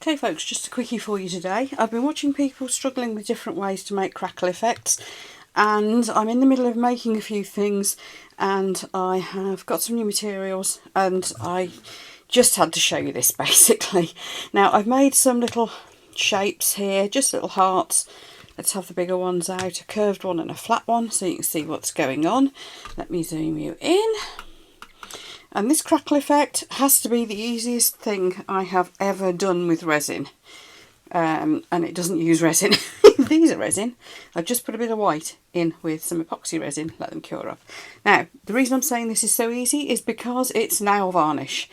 Okay folks, just a quickie for you today. I've been watching people struggling with different ways to make crackle effects, and I'm in the middle of making a few things, and I have got some new materials, and I just had to show you this basically. Now I've made some little shapes here, just little hearts. Let's have the bigger ones out, a curved one and a flat one, so you can see what's going on. Let me zoom you in. And this crackle effect has to be the easiest thing I have ever done with resin. And it doesn't use resin. These are resin. I've just put a bit of white in with some epoxy resin, let them cure up. Now, the reason I'm saying this is so easy is because it's nail varnish.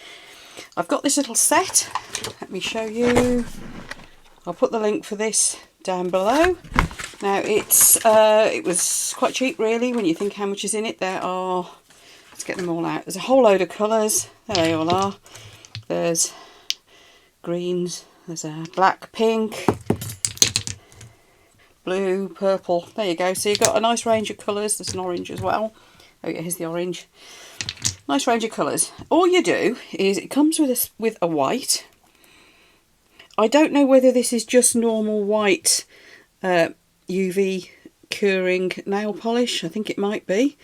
I've got this little set. Let me show you. I'll put the link for this down below. Now, it was quite cheap really when you think how much is in it. There are... Let's get them all out. There's a whole load of colours. There they all are. There's greens. There's a black, pink, blue, purple. There you go. So you've got a nice range of colours. There's an orange as well. Oh yeah, here's the orange. Nice range of colours. All you do is it comes with a white. I don't know whether this is just normal white UV curing nail polish. I think it might be.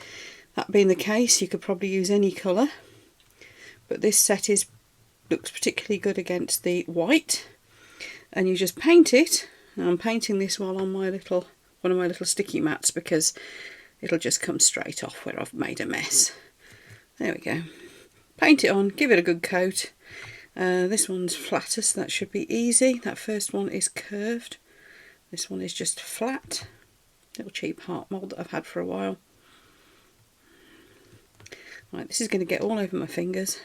That being the case, you could probably use any colour, but this set looks particularly good against the white, and you just paint it. Now I'm painting this while on one of my little sticky mats because it'll just come straight off where I've made a mess. There we go. Paint it on, give it a good coat. This one's flatter, so that should be easy. That first one is curved. This one is just flat. Little cheap heart mould that I've had for a while. Right, this is going to get all over my fingers.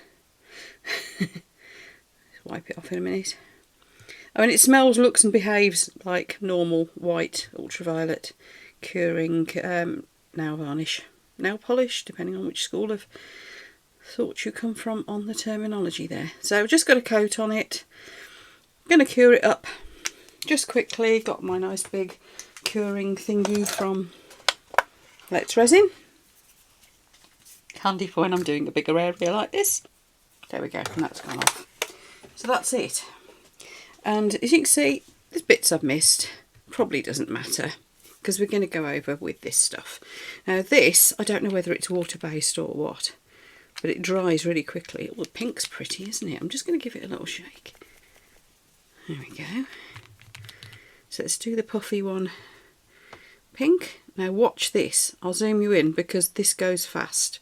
Wipe it off in a minute. I mean, it smells, looks and behaves like normal white ultraviolet curing nail varnish. Nail polish, depending on which school of thought you come from on the terminology there. So I've just got a coat on it. I'm going to cure it up just quickly. Got my nice big curing thingy from Let's Resin. Handy for when I'm doing a bigger area like this. There we go, and that's gone off. So that's it. And as you can see, there's bits I've missed. Probably doesn't matter because we're going to go over with this stuff. Now this, I don't know whether it's water-based or what, but it dries really quickly. Oh, the pink's pretty, isn't it? I'm just going to give it a little shake. There we go. So let's do the puffy one pink. Now watch this. I'll zoom you in because this goes fast.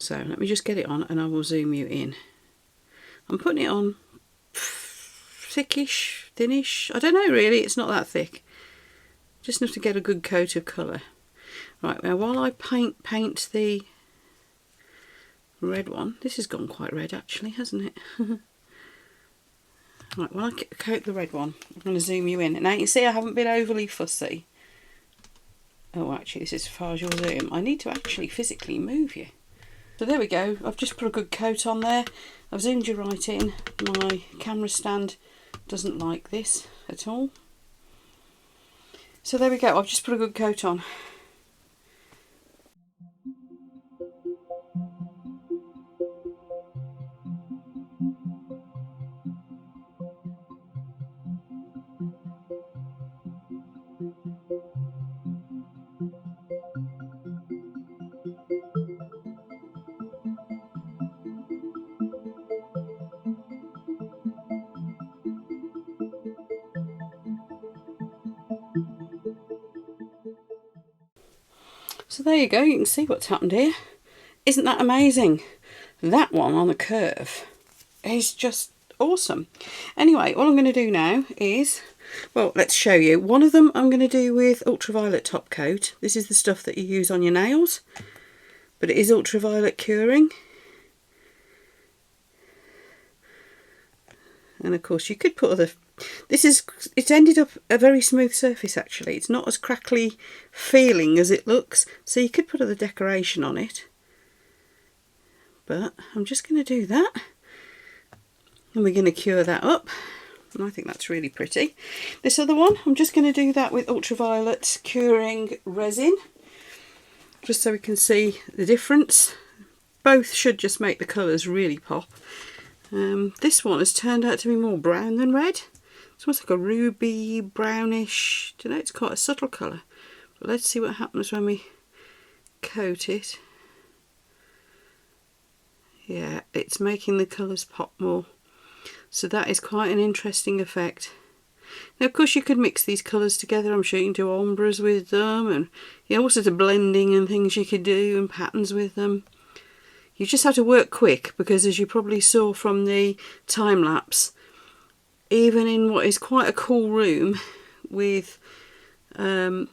So let me just get it on and I will zoom you in. I'm putting it on thickish, thinnish. I don't know really, it's not that thick. Just enough to get a good coat of colour. Right, now while I paint the red one, this has gone quite red actually, hasn't it? Right, while I coat the red one, I'm going to zoom you in. Now you can see I haven't been overly fussy. Oh actually, this is as far as you'll zoom. I need to actually physically move you. So there we go, I've just put a good coat on there. I've zoomed you right in. My camera stand doesn't like this at all. So there we go, I've just put a good coat on. So there you go, you can see what's happened here. Isn't that amazing? That one on the curve is just awesome. Anyway, all I'm going to do now is, well, let's show you. One of them I'm going to do with ultraviolet top coat. This is the stuff that you use on your nails, but it is ultraviolet curing. And of course you could put other... It's ended up a very smooth surface actually. It's not as crackly feeling as it looks, so you could put other decoration on it. But I'm just going to do that. And we're going to cure that up. And I think that's really pretty. This other one, I'm just going to do that with ultraviolet curing resin. Just so we can see the difference. both should just make the colours really pop. This one has turned out to be more brown than red. It's almost like a ruby brownish, I don't know, it's quite a subtle colour. But let's see what happens when we coat it. Yeah, it's making the colours pop more. So that is quite an interesting effect. Now of course you could mix these colours together. I'm sure you can do ombres with them, and all sorts of blending and things you could do, and patterns with them. You just have to work quick, because as you probably saw from the time lapse, even in what is quite a cool room with no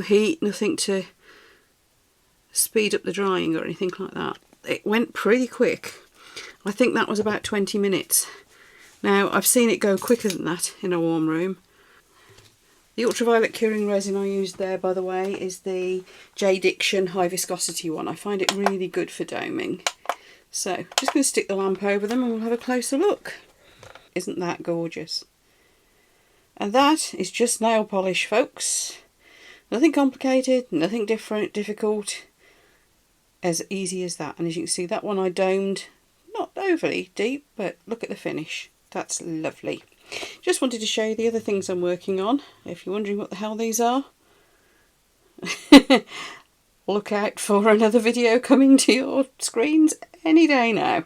heat, nothing to speed up the drying or anything like that, it went pretty quick. I think that was about 20 minutes. Now I've seen it go quicker than that in a warm room. The ultraviolet curing resin I used there, by the way, is the J. Diction high viscosity one. I find it really good for doming. So just going to stick the lamp over them and we'll have a closer look. Isn't that gorgeous? And that is just nail polish, folks. Nothing complicated, nothing difficult. As easy as that. And as you can see, that one I domed, not overly deep, but look at the finish. That's lovely. Just wanted to show you the other things I'm working on. If you're wondering what the hell these are, look out for another video coming to your screens any day now.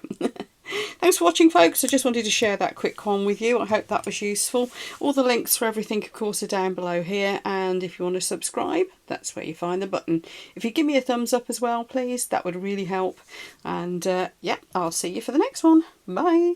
Thanks for watching, folks. I just wanted to share that quick one with you. I hope that was useful. All the links for everything, of course, are down below here. And if you want to subscribe, that's where you find the button. If you give me a thumbs up as well, please, that would really help. And yeah, I'll see you for the next one. Bye.